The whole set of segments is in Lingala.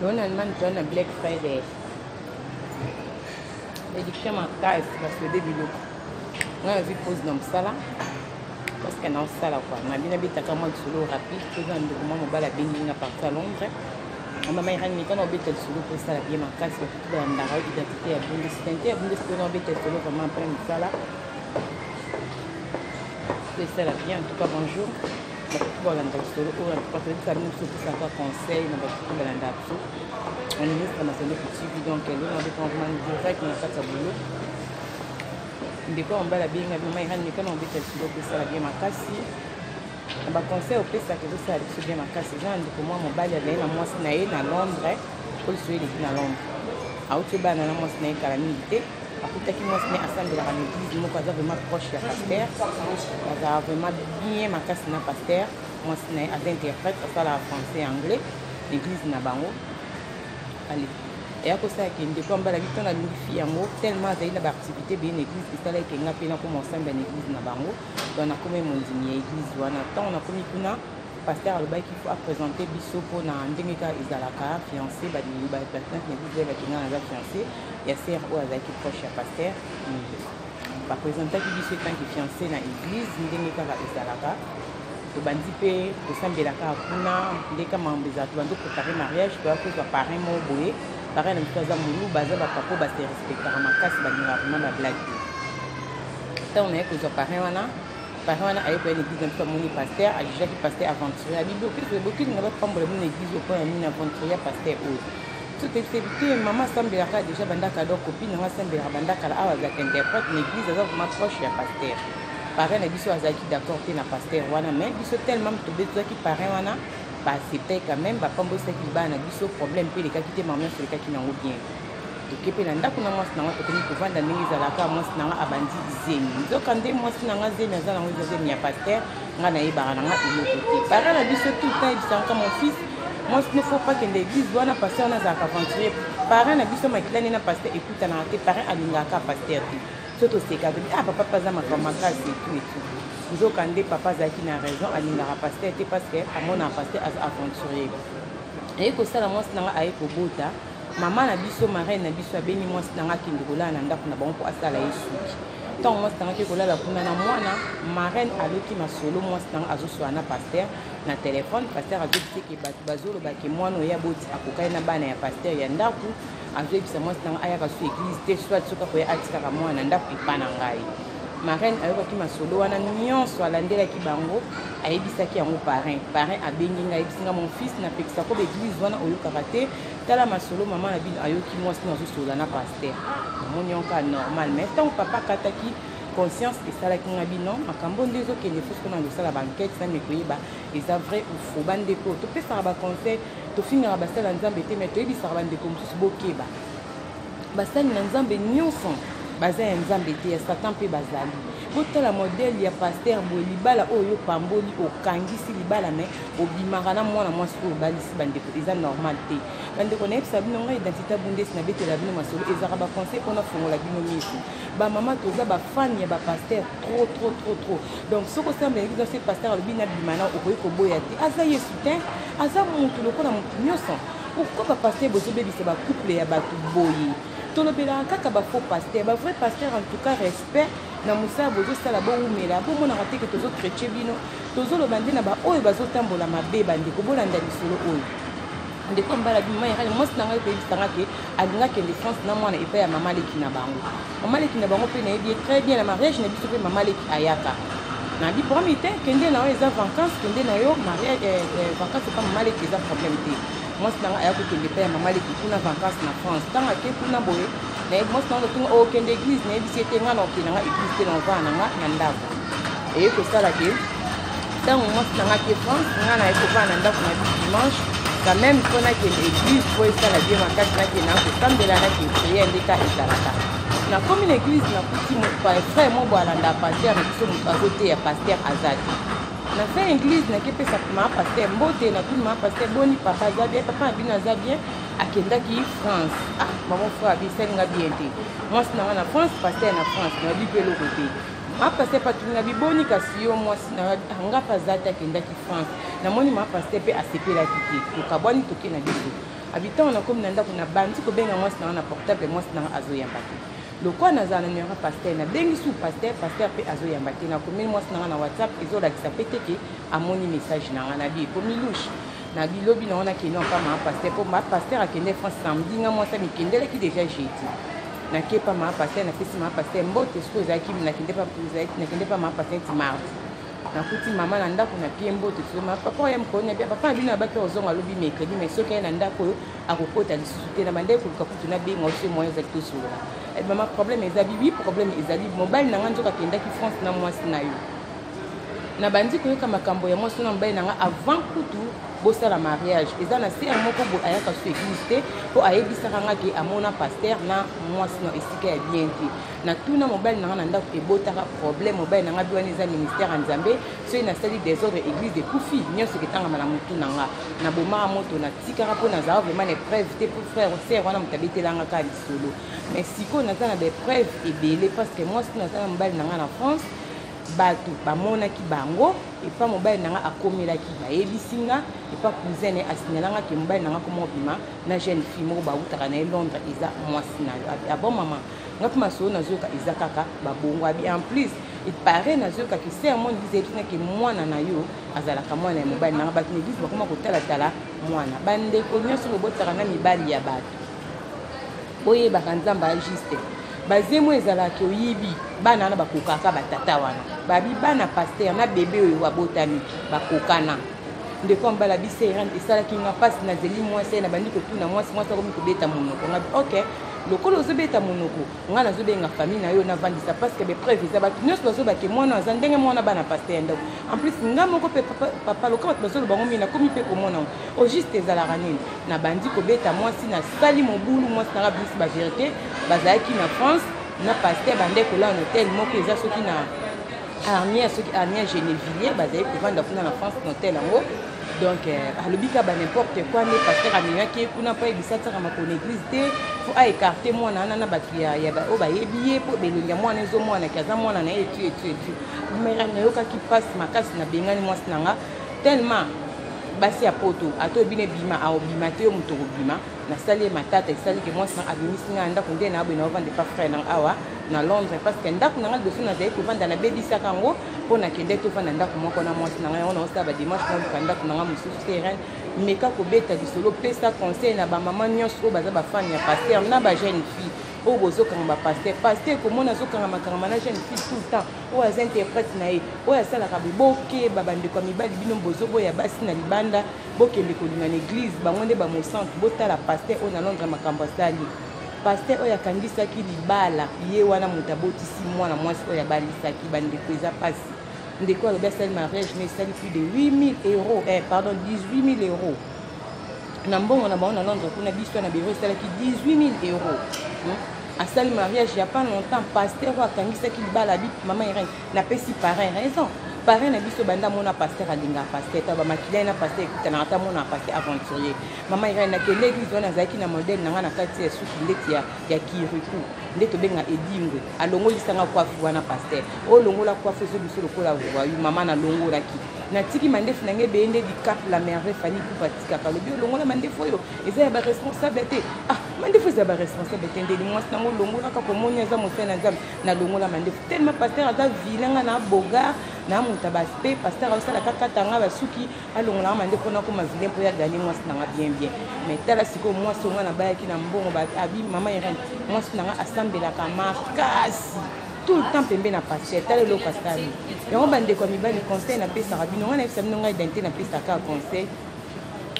On a un Black Friday. L'édition ma caisse parce que début de on a vu pause dans ça là parce que dans ça là quoi. On a bien habité comme un solo rapide, faisant un document mobile à Benin à partir à Londres. On m'a mis un quand on habite le solo pour ça là bien ma caisse pour tout dans la identité à Bundesliga, Bundesliga on habite le solo vraiment après ça là. C'est ça là bien en tout cas bonjour. Bon là dans le solo on a pas fait ça nous sur ça conseil on va tout dans la on est ministre national pour suivi donc elle on avait vraiment direct na kata boulot ndeko on bala bien ngabima ihani kana on beta silo pour ça bien makasi ba conseil au pesa que ça allait bien makasi genre ndeko moi mobali ya na mwasi na ye na Londres pour suivre les na Londres auto bana na mwasi na ye kala milité akutaki mwasi na assemblée la église moko aza vraiment proche ya pasteur aza vraiment bien makasi na pasteur mwasi na ye aza interprète ça la français anglais l'église na bango. Allez. Et à cause de ça, il y a comme la vie dans la fille tellement il y a d'activités bien église qui est là qui a commencé à l'église na bango on a comme mon dîner église on a tant on a comme kuna pasteur alba qui faut présenter biso pour na ndengeka izalaka fiancé ba ni ba personne qui dit ba kinga na fiancé ya sœur ou azaki proche ya pasteur ba présenter qui biso tant qui fiancé na église ndengeka izalaka to bandi pe to sambelaka kuna ndeka mambeza to bando préparer mariage to ko to parrain mo boye parrain na mtoza mulu baza ba papo ba se respecter makasi ba ngira vraiment ba blague ta on est ko to parrain wana ayo ko église na moni pasteur a déjà qui pasteur aventurier bibo que beaucoup na ba pambola mon église ko ya ni aventurier pasteur o tout est que maman sambelaka déjà bandaka do copine na sambelaka bandaka la awa za interprète l'église za vraiment proche ya pasteur parrain na biso azaki d'accord te na pasteur wana mais biso tellement to bezaki parrain wana ba accepter quand même ba pambo sa ki bana biso problème pe les kakité maman sur les kakina ngo bien to kepe na ndako na mwasi na ngo to ni ko vanda ndenge zalaka mwasi na ngo abandi zemi nzoka nde mwasi na ngo zemi azala ngo zemi ya pasteur nga na yeba na nga iloko te parrain na biso tout temps bisanka mon fils mwasi ne faut pas que l'église wana pasteur na za aventurier parrain na biso makilani na pasteur écoute na te parrain alingaka pasteur te surtout c'est quand ah papa pas za makamaka c'est tout et tout vous okande papa zaki na raison alingara pasteur te parce que à mon pasteur as aventurier et que ça la mwasi nanga aye ko bota maman na biso marraine na biso abeni mwasi nanga kindola na ndako na bango po asala yesuki tant mwasi nanga ke kolala kuna na mwana marraine aloki masolo mwasi nanga azoswa na pasteur na téléphone pasteur azobisi ke bato bazolo ba ke mwana ya boti akokai na bana ya pasteur ya ndako azobisa mwasi nanga ayaka su église te soit soka ko ya atikaka mwana ndako ipana ngai marraine ayokaki masolo wana nyonso alandelaki bango ayebisaki yango parrain abengi ngai ayebisinga mon fils napekisa ko l'église wana oyokaka te tala masolo mama na bino ayoki mwasi nazosola na pasteur namoni yango normal mais ntango papa kataki conscience esalaki nga bino makambo nde ezokende fo soko na losala bankete nani koyeba eza vrai ou faux bandeko topesaka baconseil tofingaka basala nzambe te mais toyebisaka bandeko mosusu bokeba basali na nzambe nyonso baza ya nzambe te ya satan mpe bazali botala modele ya pasteur boye libala oyo pamboli okangisi libala me obimaka na mwana mwasi oyo obalisi bandeko eza normal te bandeko nayebisa bino ngai identité bundesi nabetela bino masolo ezaka baconseil mpona fongola bino miso bamama toza bafani ya bapasteur trop donc soki osambela église ose pasteur alobi nabima na okoki koboya te aza yesu te aza motu lokola motu nyonso pourkui bapasteur bozobebisa bacouple ya bato boye tolobelaka kaka bafaux pasteur bavrai pasteur en tout cas respect na mosala bozosala boumela bomonaka te ke tozotraite bino tozoloba nde na baoyo bazotambola mabe bandeko bolanda lisolo oyo ndeko mbala bima yakali mwasi na ngai koyebisanga ke alingaki kende France na mwana epai ya mama leki na bango mpe nayebi très bien na mariage na biso mpe mama leki ayaka na bi promis te kende na yo eza vacance kende na yo mariage vacance epa mama leki eza problème te mwasi na ngai ayaki kende epai ya mama leki kuna vacance na France ntango ake kuna boye nayebi mwasi na ngai otunga okende église nayebisi ete nga na okende nga église te na ovana na nga na ndako eye kosala ke ntango mwasi na ngai ke France nga na ye kovana na ndako na bi dimanche quand même mpo nakende église po esala bien makasi nakende akosambela nakende priere ndeka ezalaka nakomi na église nakuti frère mo bo alanda paster na biso moto azoteya paster aza te na fin église nakepesa mama paster mbote natuni mama paster boni papa aza bien papa na bino aza bien akendaki France maman frère abisalinga bien te mwasi nanga na France paster na France nayebi mpe eloko te ma paster patulinga biboni kasi yo mwasi nga mpe aza te akendaki France namoni ma paster mpe asepelaki te tokabwani toke na biso habitant na comme nanda kuna bandi ko benga mwasi na portable mwasi na azoyamba te lokwa naza na numéro pasteur na bengi sous pasteur pe azoyamba te na komi mwasi na WhatsApp ezolakisa pe te ke amoni message na na bi komi louche na bilobi na ona kino pa ma pasteur po ma pasteur akende France samedi nga mwasi mikendele ki déjà jeudi na kepa ma pasteur na pesi ma pasteur mbote siko ezaki na kende pa ma pasteur ti mardi na kuti mama na ndako na pie mbote so ma papa ya mkonya bia papa bino abaki ozonga lobi mercredi mais soki na ndako akokota lisusu te na bande ko kutu na benga ose moyen za tout solo et mama problème ezali oui problème ezali mobile na nganzo ka kendaki France na mwasi na yo na bandi ko yoka makambo ya mwasi na mobile na nga avant kutu bosa la mariage eza na sere moko bo ayaka su église te po ayebisaka nga ke amona pasteur na mwasi na esika ya bien te na tuna mobile na nga na ndako ebotaka problème mobile na nga biwana eza ministère ya nzambe soki nasali désordre église ekufi nyonso eketangama na motu na nga na bomaka moto na tikaka mpo nazala vraiment na épreuve te po frère sere wana moto abetelanga kaka lisolo mais sikoyo naza na baépreuve ebele parce que mwasi naza na mobile na nga na France bato bamonaki bango epa mobile nanga akomelaki bayebisinga epa cousin asignalanga ke mobile nanga komo bima na jeune fille moko bautaka na Londres eza mwasi na yo bon mama nga mpe masolo nazoyoka eza kaka babongo abi en plus il paraît nazoyoka ke sermon église etina ke mwana na yo azalaka mwana ya mobile nanga bato na église bakoma kotalatala mwana bandeko nyonso bobotaka na mibali ya bato boyebaka nzambe ajuste bazemo ezalaki oyibi bana na bakokaka batata wana babi bana pasteur na bebe oyo abotami bakokana ndeko mbala bise rende esalaki nga pasi na zeli mwasi na bandi kotuna mwasi akomi kobeta monoko ngabi ok lokolo ozobeta monoko nga nazobenga famille na yo navandisa parce que bepreuve eza bato nyonso bazobake mwana aza ndenge mwana bana pasteur ndako en plus nga moko mpe papa loka bato bazoloba ngo mina nakomi mpe komona o juste ezalaka nini na bandi kobeta mwasi nasali mobulu mwasi nanga bisi baverité bazalaki na France na pasteur bandeko la na hôtel moko eza soki na arnière soki arnière Genevilliers bazali kovanda kuna na France na hôtel yango donc alobika ba n'importe quoi mais pasteur aminaki kuna pa ebisataka makona église te fo a écarter mwana na bato ya o bayebi po belongi mwana ezo mwana kaza mwana na etu mera na yokaki passe makasi na bengani mwasi nanga tellement basi ya poto ato bine bima a obima te yo muto obima na sali matata esali ke mwasi na abimisi nga ndako nde na abwe na ovande pa frère nanga awa na Londres parce que ndako nanga dosu na zai kovanda na bebisaka ngo mpo na kende tovanda ndako moko na mwasi nanga yango na osala badimanche na luka ndako nanga mosusu terrain meka kobeta lisolo pesa conseil na bamama nyonso oyo baza bafani ya pasteur na bajeune fille oyo bozokanga pasteur komona azokanga makangama na jeune fille tout le temps oyo aza interprète na ye oyo asalaka boke babandeko ya mibali bino bozoboya basi na libanda bokende kolinga na église bango nde bamocentre botala pasteur oyo na Londres makambo asali pasteur oyo akangisaki libala ye wana moto abotisi mwana mwasi oyo abalisaki bandeko eza pasi ndeko alobi asali mariage na esali plus de 8 000 euros pardon 18 000 euros na mbongo na bango na Londres kuna biso na biro esalaki 18 000 euros asali mariage il y a pas longtemps pasteur oyo akangisaki libala abi mama Irene napesi parrain raison parrain na biso banda mona pasteur alinga pasteur ta bamakilai na pasteur ekutana ata mona pasteur aventurier mama Irene nakende église wana azalaki na modèle nanga na kati ya suki ndeti ya kiriku nde tobenga edingwe alongolisanga kwafu wana pasteur oyo longola kwafu ezo biso lokola voyu mama nalongolaki natiki mandefu nange beyende dicap la merveille fani kupatikaka lobi olongola mandefu oyo eza ya baresponsable te mandefu eza baresponsable te ndeli mwasi nango olongolaka komoni aza mosali na nzambe nalongola mandefu tellement pasteur aza vilenga na bogar na moto baspe pasteur aosalaka katanga basuki alongolaka mandefu mpona koma vilain mpo ya gane mwasi nanga bien mais tala sikoyo mwasi onga na bayaki na mbongo abi mama Irene mwasi nanga asambelaka makasi tout le temps pembe na pasteur tala eloko asali yango bandeko ya mibali conseil napesaka bino nga nayebisa bino ngai identité napesaka conseil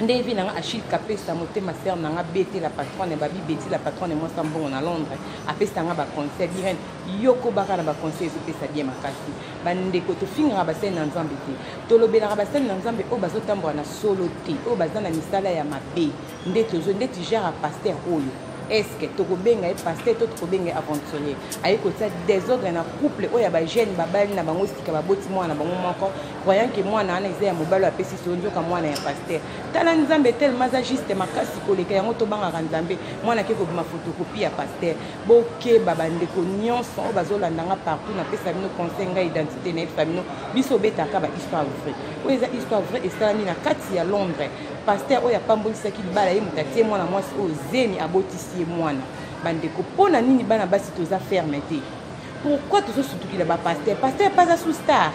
nde evi nanga Achille kapesa motema ser nanga bete la patronne babi beti la patronne mwasi mbongo na Londres apesanga baconseil Irene yoko baka na baconseil ezopesa bien makasi bandeko tofingaka basali na nzambe te tolobelaka basali na nzambe oyo bazotambola na solo te oyo baza na misala ya mabe nde tijara pasteur oyo est-ce que tokobenga e pasteur to tokobenga aventurier ayi kotia désordre na couple oyo ba jeune babali na bango sika baboti mwana bango moko croyant que mwana ana eza ya mobalo apesi so nzoka mwana ya pasteur tala nzambe tellement za juste makasi koleka yango to banga nzambe mwana ke ko bima photocopie ya pasteur boke babandeko nyonso oyo bazolandanga partout na pesa bino conseil nga identité na famille biso betaka ba histoire vraie oyo eza histoire vraie esalami na kati ya Londres pasteur oyo apambolisaki libala ye moto atie mwana mwasi oyo zemi abotisi ye mwana bandeko mpona nini bana basi toza ferme te pourquoi tozosutukila bapasteur pasteur paza sous star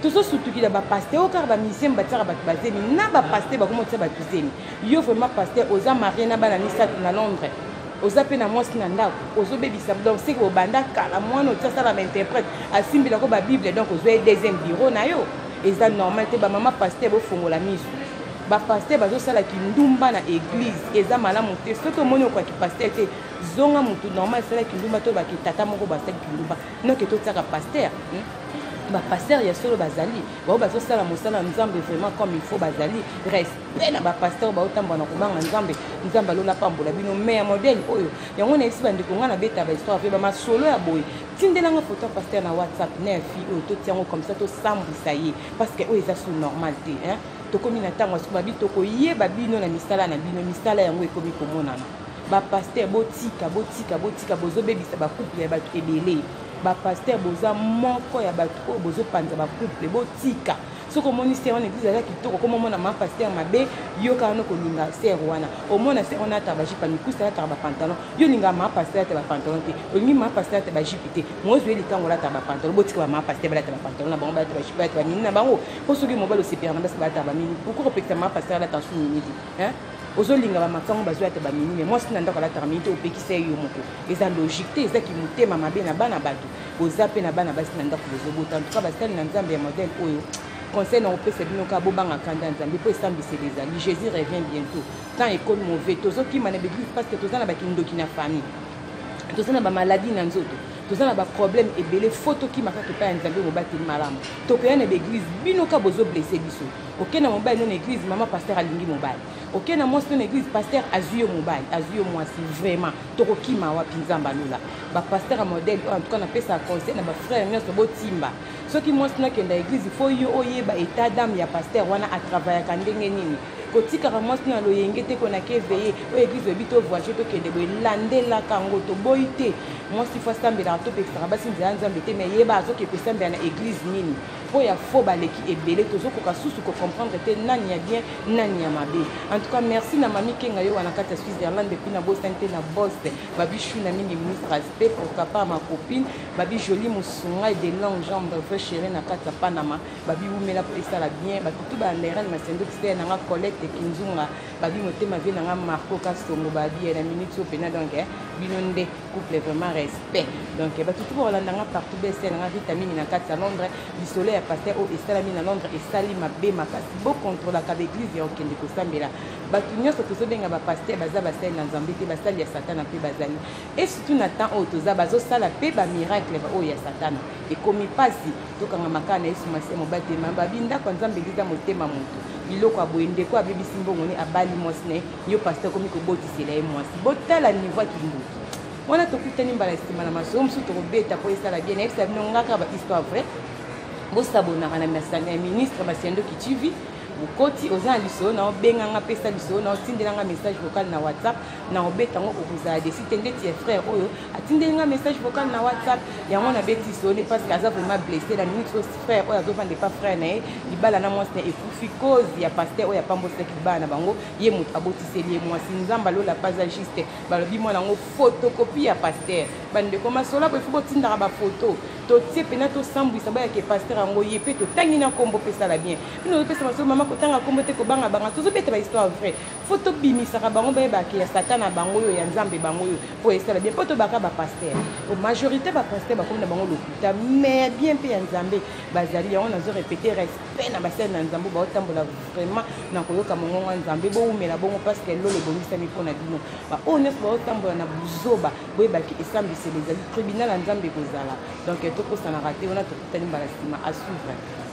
tozosutukila bapasteur okaka bamisien batiaka bato bazemi na bapasteur bakomotia bato zemi yo vraiment pasteur oza marie na bana misato na Londres oza pe na mwasi na ndako ozobebisa donc seke obanda kala mwana otiasala bainterprète asimbilako babible donc ozwa ye deuxième bureau na yo eza normal te bamama pasteur bofongola miso bapasteur bazosalaki ndumba na église eza malamu te soki omoni okwaki pasteur te zonga motu normal esalaki ndumba to baki tata moko basalaki ndumba noke totiaka pasteur bapasteur ya solo bazali bao bazosala mosala nzambe vraiment comme il faut bazali respect na bapasteur baotambola na kobanga nzambe alola pambola bino mais ya modèle oyo yango na esi bandeko nga na beta bahistoire pe bamasolo ya boye tindelanga photo ya pasteur na whatsapp na ya fille oyo totiango comme ça tosambwisa ye parce que oyo eza sur normal te tokomi na ntango asu babi tokoyeba bino na misala na bino misala yango ekomi komonana bapasteur botika bozobebisa bacouple ya bato ebele bapasteur boza moko ya bato oyo bozopanza bacouple botika soki omoni ser wana église aza kitoko koma omona mapasteur mabe yo kaka no kolinga ser wana omona ser wana ataka bajipe mikusa ataka bapantalon yo olingaka mapasteur ataka bapantalon te olingi mapasteur ataka bajipe te mozwi elikango olataka bapantalon botika bamapasteur balata bapantalon na bango balata bajipe balata bamini na bango mpo soki mobali osepera na basi balata bamini pourkui kopekisa mapasteur alata su mini te ozolinga bamakango bazwa ata bamini me mwasi na ndako alataka mini te opekisa yo moko eza logique te ezaki motema mabe na bana bato boza mpe na bana basi na ndako bozobota en tout cas basali na nzambe ya modèle oyo conseil na opesa bino ka bobangaka nda nzambe mpo esambiseli ezali jésus revient bientôt temps ekole mauvais tozokima na baeglise parce que toza na bakindoki na famille toza na bamaladi na nzoto toza na baproblème ebele fo tokimaka topa ya nzambe mobateli malamu tokoya na baeglise bino ka bozoblesse biso oke na mobali no na église mama pasteur alingi mobali oke na mwasi no na église pasteur azwi yo mobali azwi yo mwasi vraiment tokokima wapi nzambe alola bapasteur ya modèle en tout cas napesa conseil na bafrère nyonso botimba soki mwasi nakenda église fo yo oyeba état d'âme ya pasteur wana atravaillaka ndenge nini kotikaka mwasi no ya loyenge te konaki eveye oyo église oyebi tovoyage tokende boye landelaka yango toboyi te mwasi fo asambelaka topekisaka basi nzela nzambe te me yeba azoki ekosambela na église nini mpo ya fo baleki ebele tozokoka susu kocomprendre te nani ya bien nani ya mabe en tout cas merci na mami kenga yo wana kati ya Switzerland depuis na bosani te na bos babi chou na mingi ministre respect pour papa ma copine babi joli mosunga de longue jambe vrai chéri na kati ya Panama babi umela po esala bien batutu balerane masendo kisaya nanga collecte kinzunga babi motema vie nanga Marco Kastongo babi na minute so pena donc bino nde couple vraiment respect donc batutu bolandanga partout bese nanga vitamine na kati ya Londres bisolo ya pasteur o esalami na Londres esali mabe makasi bo contrôle ka l'église ya okende kosambela batu nyonso tozobenga bapasteur baza basali na nzambe te basali ya satana mpe bazali et surtout na temps oyo toza bazosala mpe bamiracle oyo ya satana ekomi pasi tokanga makala na yesu masiya mobatema babi ndako ya nzambe eliza motema moto biloko aboye ndeko abebisi mbongo ne abali mwasi na ye yo pasteur komi kobotisela ye mwasi botala niveau kindoki wana tokutani mbala nsima na masomo mosusu tokobeta mpo esala bien nayebisa bino ngaka bahistoire vrai bosabonaka na masanga ya ministre Masiendo Kichivi bukoti oza na lisolo na obenganga pesa lisolo na otindelanga message vocal na WhatsApp na obetango okozala desi te ndeti ya frère oyo atindelinga message vocal na WhatsApp yango na beti sone parce que aza vraiment blessé la minute so frère oyo azofanda pas frère na ye libala na mwasi na ekufi cause ya pasteur oyo apambosaki libala na bango ye moto abotiseli ye mwasi nzamba lola paza juste balobi mwana yango photocopie ya pasteur bandeko masolo po ifo botindaka bafoto totie pena tosambwisa bayake pasteur yango ye mpe totangi na nkombo pesala bien bino opesa masolo mama kotanga nkombo te kobanga banga tozobeta bahistoire vrai fo tobimisaka bango bayebake ya satana bango oyo ya nzambe bango oyo po esala bien mpo tobaka bapasteur majorité bapasteur bakomi na bango lokuta mais bien mpe ya nzambe bazali yango nazo répéter respect na basali na nzambe baotambola vraiment na koyoka mongongo ya nzambe boumela bongo parce que lolo ebongisami mpo na bino baoyo nyonso baotambola na buzoba boyebaki esambiseli ezali tribunal ya nzambe kozala donc tokosanaka te wana tokutani mbala nsima à suivre.